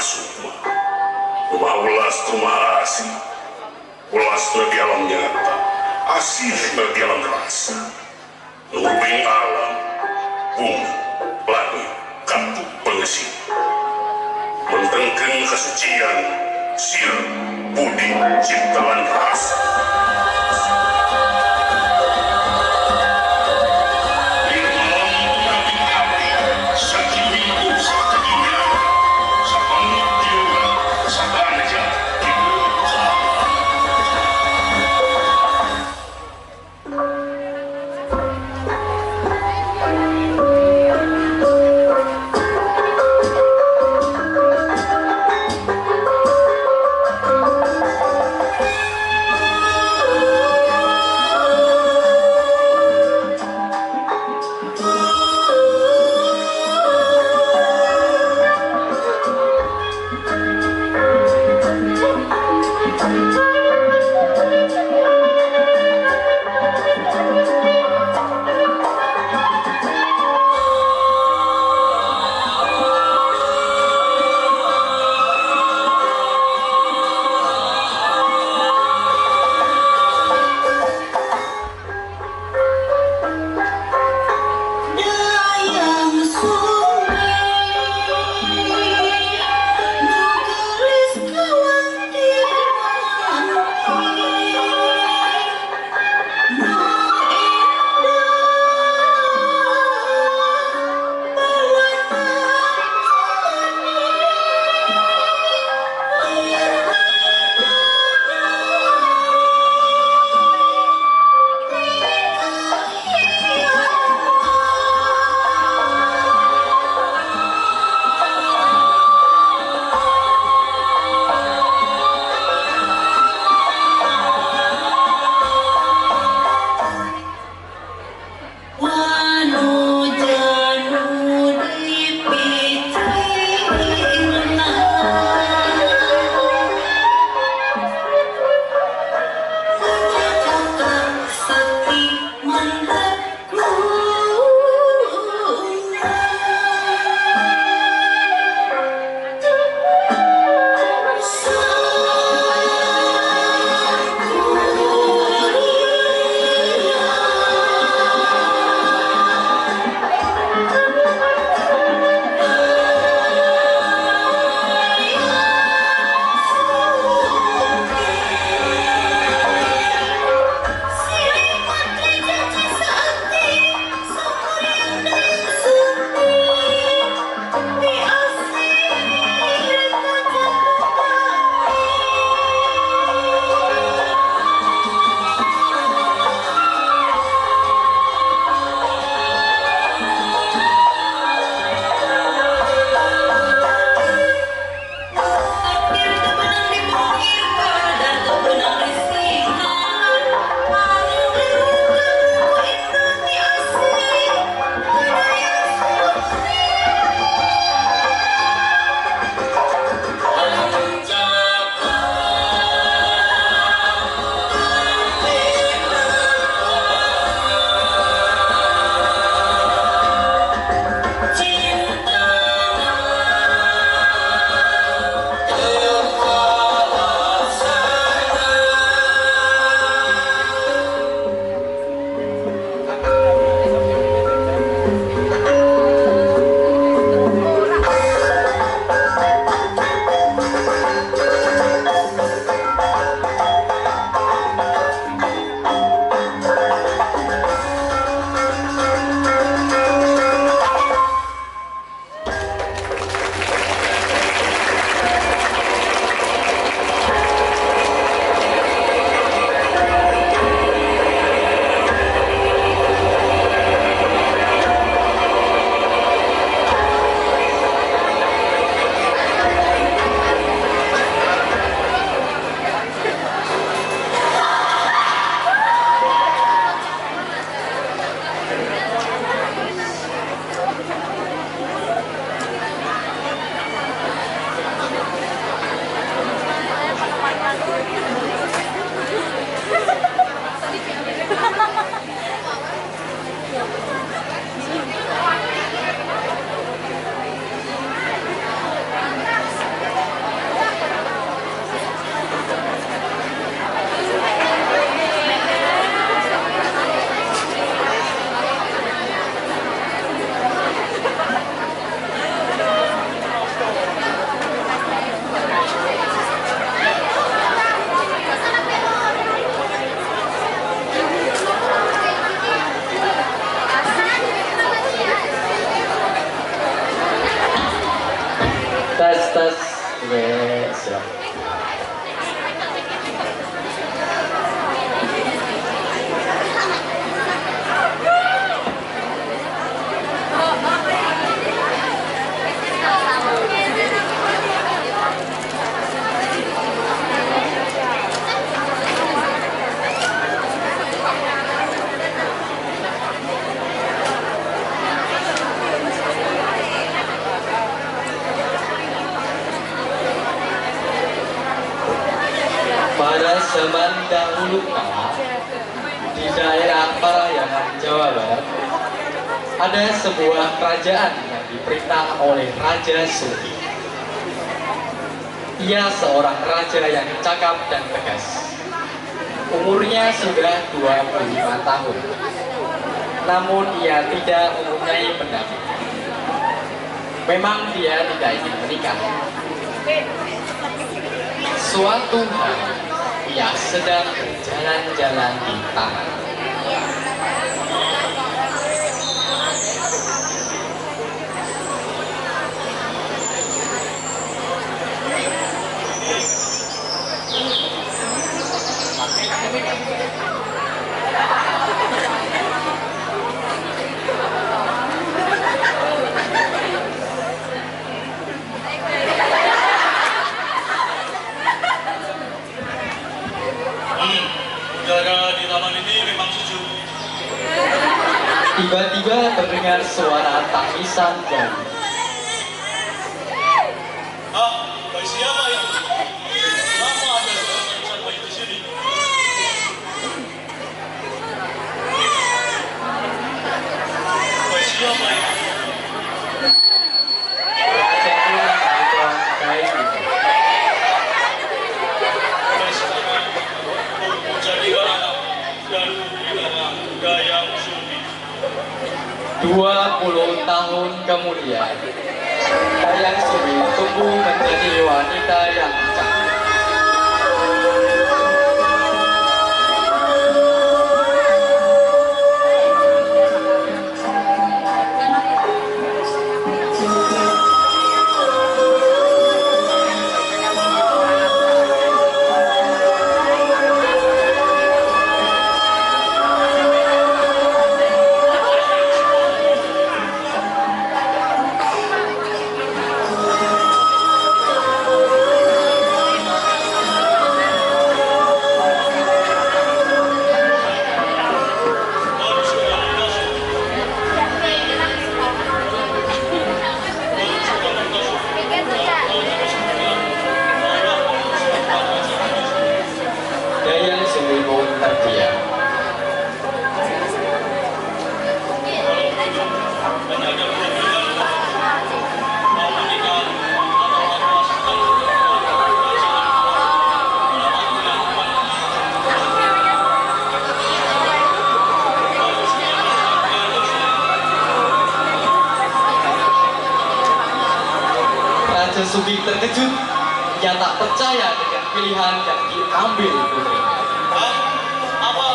Sukma. Rumah ulas rumah asih. Ulas di alam nyata, asih di alam rasa. Nurbing alam, bumi, langit, katuk pengesih. Mentengken kesucian, sir, budi, ciptaan rasa. dahulu kala di daerah Parayangan, Jawa Barat, ada sebuah kerajaan yang diperintah oleh Raja Sugi. Ia seorang raja yang cakap dan tegas. Umurnya sudah 25 tahun. Namun ia tidak mempunyai pendamping. Memang dia tidak ingin menikah. Suatu hari, ia sedang berjalan-jalan di taman. Udara di taman ini memang sejuk. Tiba-tiba terdengar suara tangisan bayi. Bayi siapa itu? Kenapa ada tangisan bayi di sini? Bayi siapa itu? Raja pun menelpon bayi itu. Bayi siapa itu? Jadi anak dan negara Dayang Sumbi. 20 tahun kemudian, Dayang Sumi tumbuh menjadi wanita yang cantik. Dayang Sumi pun terdiam. Raja Sumi terkejut. Ia tak percaya dengan pilihan yang diambil putrinya. Apa?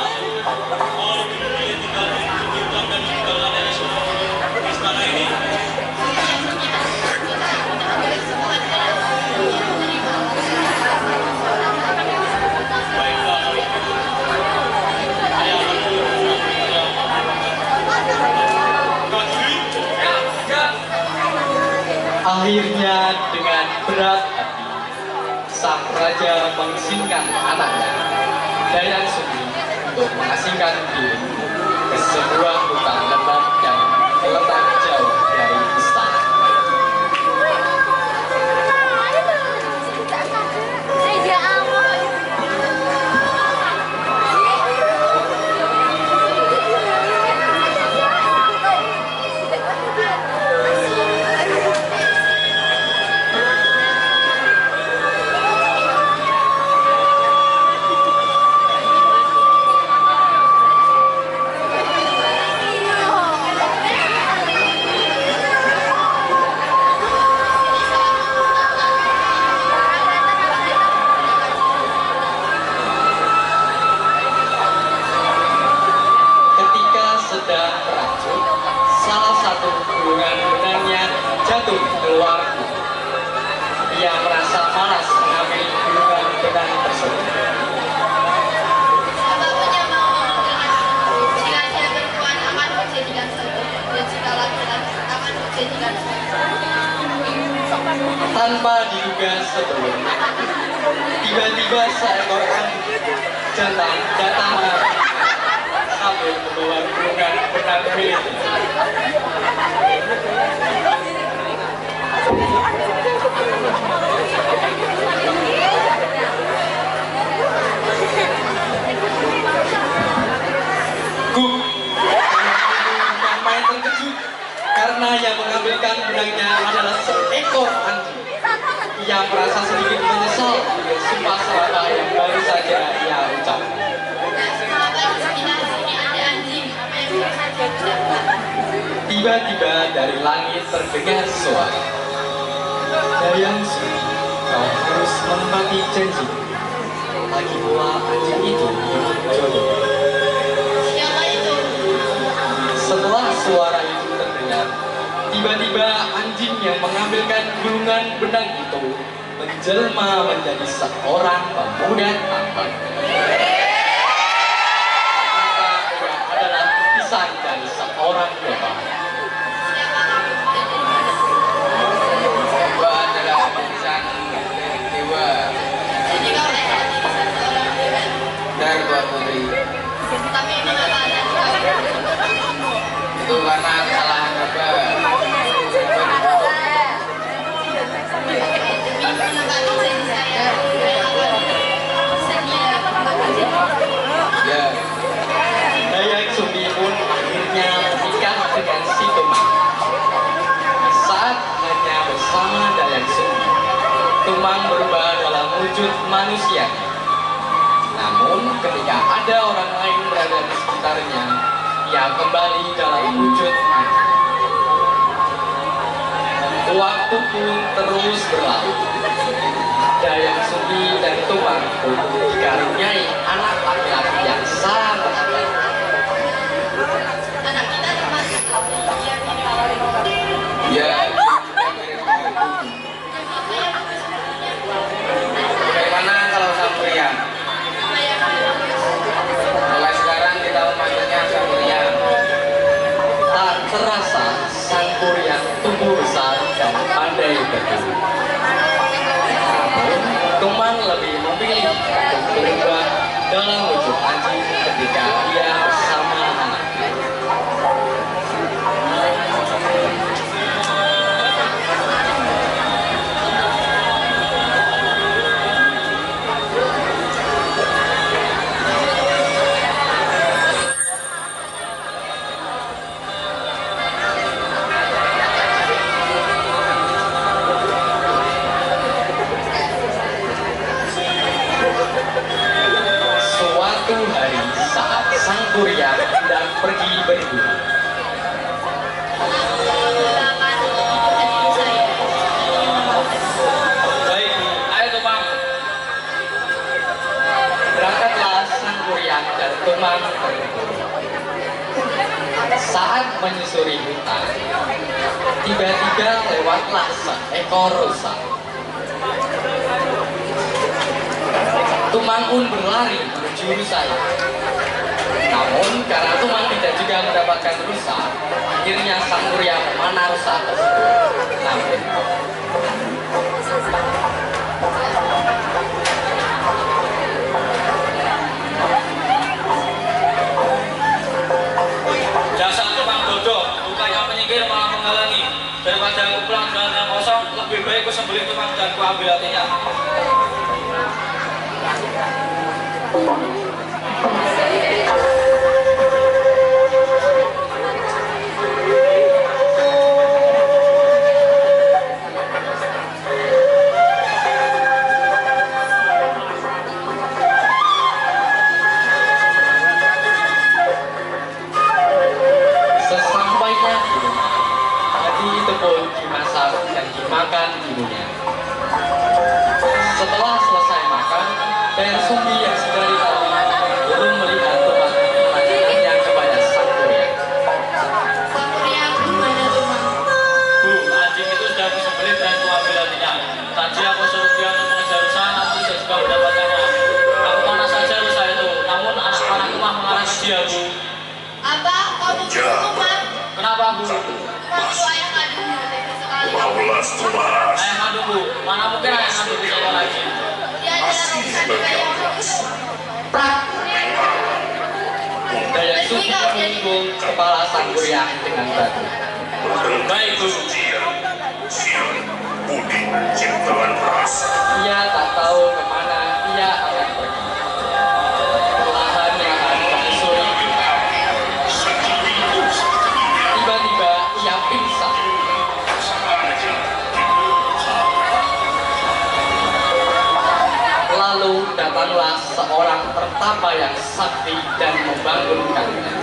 Kalau dipilih tinggal di dan tinggal di istana ini. Akhirnya dengan berat hati, sang raja mengizinkan anaknya, Dayang Sumi, untuk mengasingkan diri ke sebuah hutan lebat yang terletak jauh dari istana. Ketika sedang merajut, salah satu gulungan benangnya jatuh keluar. Ia merasa malas mengambil gulungan benang tersebut. Bapaknya mau jika dia perempuan akan dijadikan satu dan jika laki-laki akan dijadikan Tanpa diduga sebelumnya, tiba-tiba seekor anjing jantan datang sambil membawa gulungan benang miliknya. karena yang mengambilkan benangnya adalah seekor anjing. Ia merasa sedikit menyesal dengan sumpah serapah yang baru saja ia ucapkan. Tiba-tiba dari langit terdengar suara. Dayang Sumi, kau harus menepati janji. Lagi pula anjing itu memang jodoh. Siapa itu? Setelah suara itu terdengar, tiba-tiba anjing yang mengambilkan gulungan benang itu menjelma menjadi seorang pemuda tampan. Maka ia adalah lukisan dari seorang dewa. Gua adalah lukisan dewa Jadi kau adalah seorang dewa. dan Tuan Putri. Tapi mengapa anak kau? Itu karena kesalahan Aba. Demi menepati janji saya, saya akan bersedia untuk menjadi. Ya, Dayang Sumi pun akhirnya menikah dengan si Tumang. Saat hanya bersama Dayang Sumi, Tumang berubah dalam wujud manusia. Namun ketika ada orang lain berada di sekitarnya, ia kembali dalam wujud anjing. Waktu pun terus berlalu. Dayang Sumi dan Tumang pun dikaruniai anak laki-laki yang sangat baik. Anak kita termasuk dia mirip. ya. Apa yang bagus sebenarnya? Bagaimana kalau Samprian? Apa yang bagus? Mulai sekarang kita memanggilnya Samprian. Tak terasa sang kuryang tumbuh besar dan pandai bergaul. Namun Tumang lebih memilih untuk berubah dalam wujud anjing ketika ia bersama anaknya. Suatu hari saat sang kuryang hendak pergi berburu, Baik, Bu. Ayo Tumang. berangkatlah sang kuryang dan Tumang berburu. Saat menyusuri hutan, tiba-tiba lewatlah seekor rusa. Tumang pun berlari menuju rusa itu. Namun karena Tumang tidak juga mendapatkan rusa, akhirnya sang kuryang memanah rusa tersebut. Namun Dasar Tumang bodoh, bukannya menyingkir malah menghalangi. Daripada aku pulang dengan yang kosong, lebih baik aku sembelih Tumang dan ku ambil hatinya. sesampainya di rumah, hati itu pun dimasak dan dimakan ibunya. Setelah selesai makan, Dayang Sumi yang sedari tadi belum melihat Tumang menanyakannya kepada sang kuryang. Sang kuryang gimana Tumang? Bu, anjing itu sudah aku sembelih dan ku ambil hatinya. Tadi aku suruh dia untuk mengejar rusa, namun dia juga mendapatkannya. Aku mana saja rusa itu, namun anak panahku mah mengarah ke dia, Bu. Apa kau membunuh Tumang? Kenapa, Bu? Tumang itu ayah kandungmu, tega sekali. Baulas Tumas. Ayah kandung, Bu. Mana mungkin ayah kandung bisa ada lagi? Dia adalah urusan dewa yang bagus. Dayang Sumi memukul kepala sang kuryang dengan batu. Baik, Bu. Siang, budi, ciptaan rasa. Ia tak tahu kemana ia akan pergi. Perlahan-lahan menyusuri hutan. Tiba-tiba ia pingsan apa yang sakti dan membangunkannya.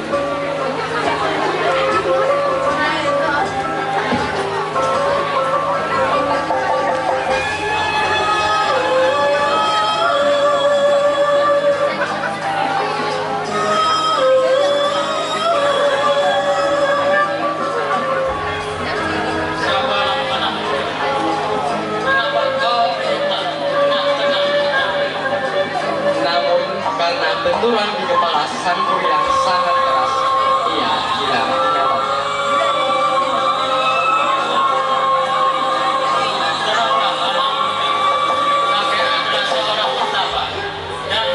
Namun karena benturan di kepala Sanggur yang sangat keras, ia hilang ingatan. Kakek adalah seorang petapa dan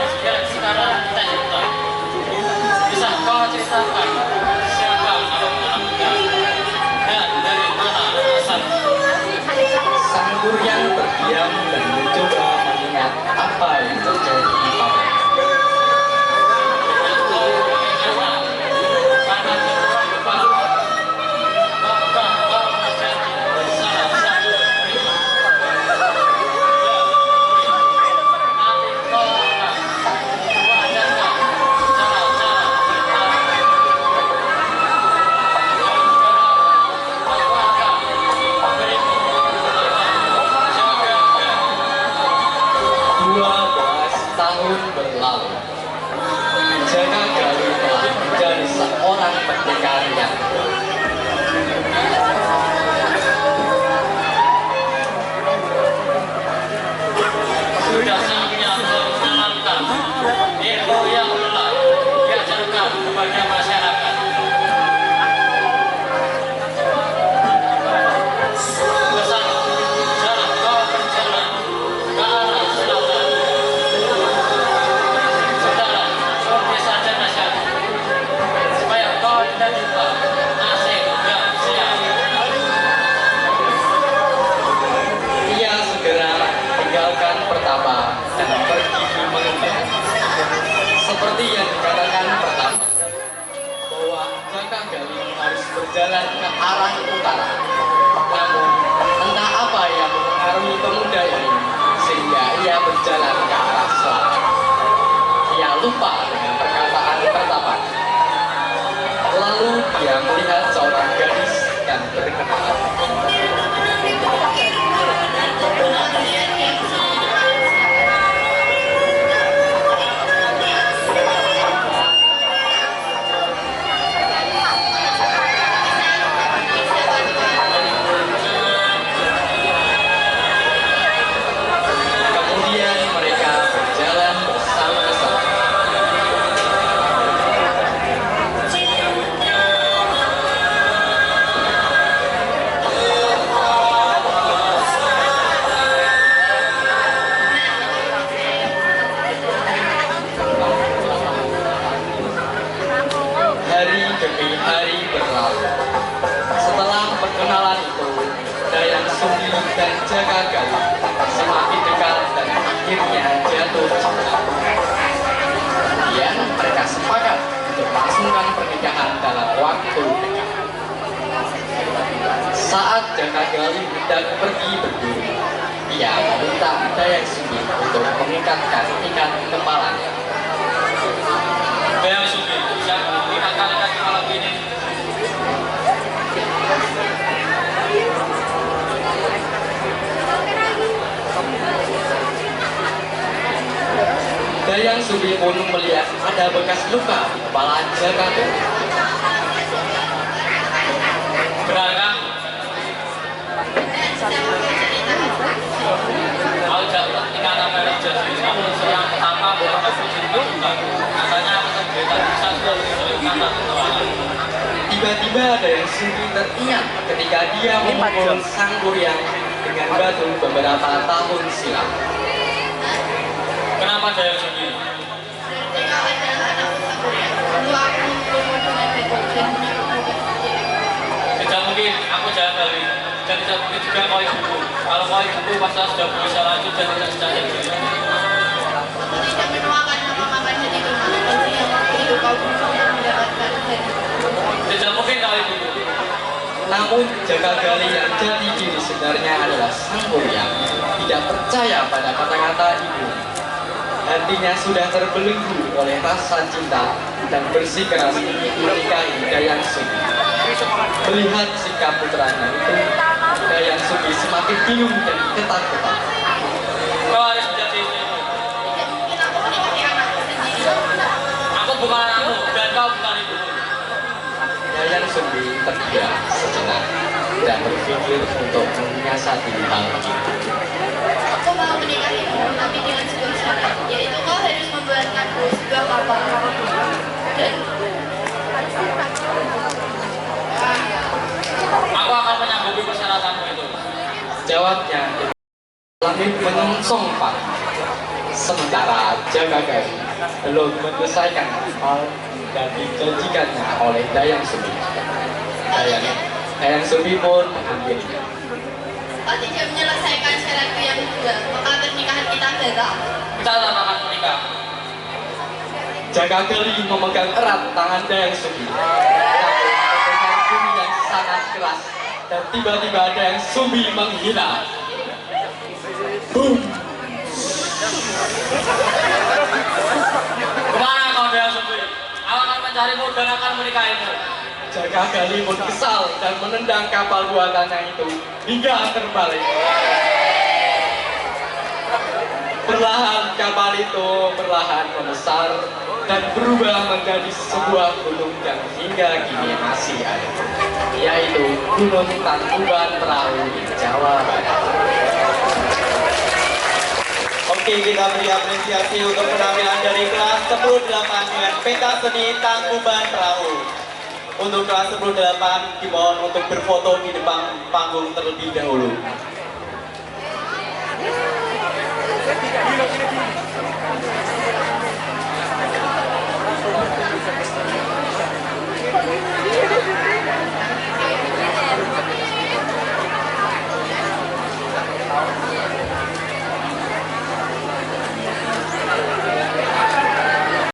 sekarang kita hitam. Bisa kau ceritakan siapa anaknya dan dari mana asalnya? Sanggur yang terdiam dan mencoba mengingat apa yang terjadi padanya. Tahun berlalu, Jaka Galuh telah menjadi seorang pendekar yang sudah saatnya mengenalkan ilmu yang telah diajarkan kepada masyarakat. Pesan jalan kau berjalan ke arah selatan. Saudara, seperti saja nasihat supaya kau tidak lupa asing dan siap. ia segera tinggalkan pertapa dan pergi menunda. Seperti yang dikatakan pertama, bahwa Jaka Galuh harus berjalan ke arah utara. Namun, entah apa yang mempengaruhi pemuda ini, sehingga ia berjalan ke arah selatan. Ia lupa dengan perkataan pertapa. Lalu dia melihat seorang gadis dan berkenalan. Kemudian mereka berjalan bersama-sama. Hari demi hari berlalu. Setelah perkenalan itu, Dayang Sumi dan Jaka Galuh semakin dekat dan akhirnya jatuh cinta. Kemudian mereka sepakat untuk melangsungkan pernikahan dalam waktu dekat. Saat Jaka Galuh hendak pergi berburu, ia meminta Dayang Sumi untuk mengikatkan ikat kepalanya. Dayang Sumi, siapa ikat malam ini? Dayang Sumi pun melihat ada bekas luka di kepala Jaka Galuh. Benarkah? Kalau tidak tinggal nama jadi namun yang pertama bukan katanya aku terberita bisa sudah kata petualangan. Tiba-tiba Dayang Sumi teringat ketika dia memukul Sang Kuryang dengan batu beberapa tahun silam. Kenapa Dayang Sumi? Tidak mungkin aku jalan kali dan tidak mungkin juga kau ibuku. Kalau kau ibuku pasti sudah bisa lanjut dan tidak sedang diri. Tidak menuakan nama makanya di dunia yang hidup kau untuk mendapatkan Tidak mungkin kau ibuku. Namun Jaka Galuh yang jati diri sebenarnya adalah Sang Kuryang tidak percaya pada kata-kata ibu. hatinya sudah terbelenggu oleh rasa cinta dan bersikeras ingin menikahi Dayang Sumi. Melihat sikap putranya itu, Dayang Sumi semakin bingung dan ketakutan. Kau harus menjadi istriku. Tidak mungkin aku menikahi anakku sendiri. Aku bukan anakmu dan kau bukan ibuku. Dayang Sumi terdiam sejenak dan berpikir untuk menyiasati hal itu. Aku mau menikahimu, tapi dengan sebuah syarat, yaitu kau harus membuatkanku sebuah kapal. Dan Aku akan menyanggupi persyaratanmu itu. Jawabnya, langit menyongsong pagi. Sementara Jagagali belum menyelesaikan hal dan dijanjikannya oleh Dayang Sumi. Dayang Sumi pun mengambilnya. kau tidak menyelesaikan syaratku yang kedua, maka pernikahan kita gagal. Kita tak akan menikah. Jagagali memegang erat tangan Dayang Sumi. Namun dengan bunyi yang sangat keras dan tiba-tiba Dayang Sumi menghilang. Boom! Kemana kau Dayang Sumi? Aku akan mencarimu dan akan menikahimu. Jagagali pun kesal dan menendang kapal buatannya itu hingga terbalik. Perlahan kapal itu perlahan membesar dan berubah menjadi sebuah gunung yang hingga kini masih ada, yaitu Gunung Tangkuban Perahu di Jawa Barat. Oke, kita beri apresiasi untuk penampilan dari kelas 10-8 dengan pentas seni Tangkuban Perahu. Untuk kelas 10-8 dimohon untuk berfoto di depan panggung terlebih dahulu.